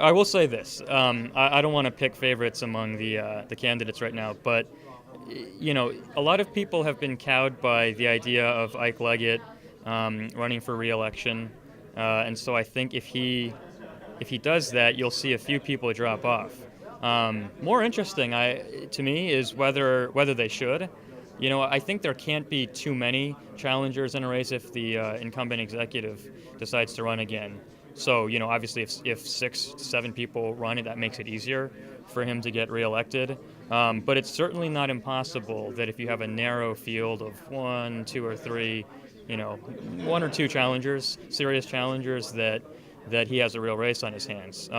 I will say this. I don't want to pick favorites among the candidates right now, but a lot of people have been cowed by the idea of Ike Leggett running for re-election, and so I think if he does that, you'll see a few people drop off. More interesting, to me, is whether they should. I think there can't be too many challengers in a race if the incumbent executive decides to run again. So, obviously, if 6 to 7 people run it, that makes it easier for him to get reelected. But it's certainly not impossible that if you have a narrow field of 1, 2, or 3, 1 or 2 challengers, serious challengers, that he has a real race on his hands.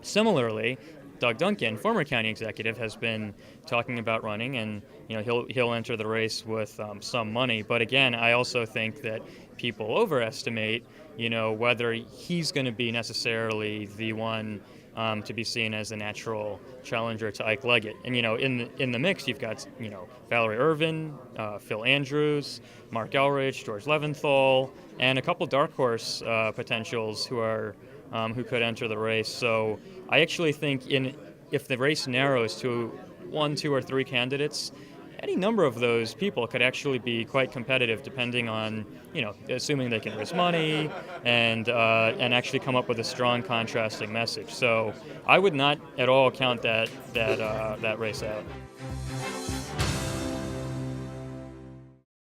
Similarly, Doug Duncan, former county executive, has been talking about running, and he'll enter the race with some money. But again, I also think that people overestimate whether he's going to be necessarily the one to be seen as a natural challenger to Ike Leggett. And in the mix, you've got Valerie Irvin, Phil Andrews, Mark Elrich, George Leventhal, and a couple dark horse potentials who could enter the race. So I actually think if the race narrows to 1, 2, or 3 candidates, any number of those people could actually be quite competitive, depending on, assuming they can raise money and actually come up with a strong contrasting message. So I would not at all count that race out.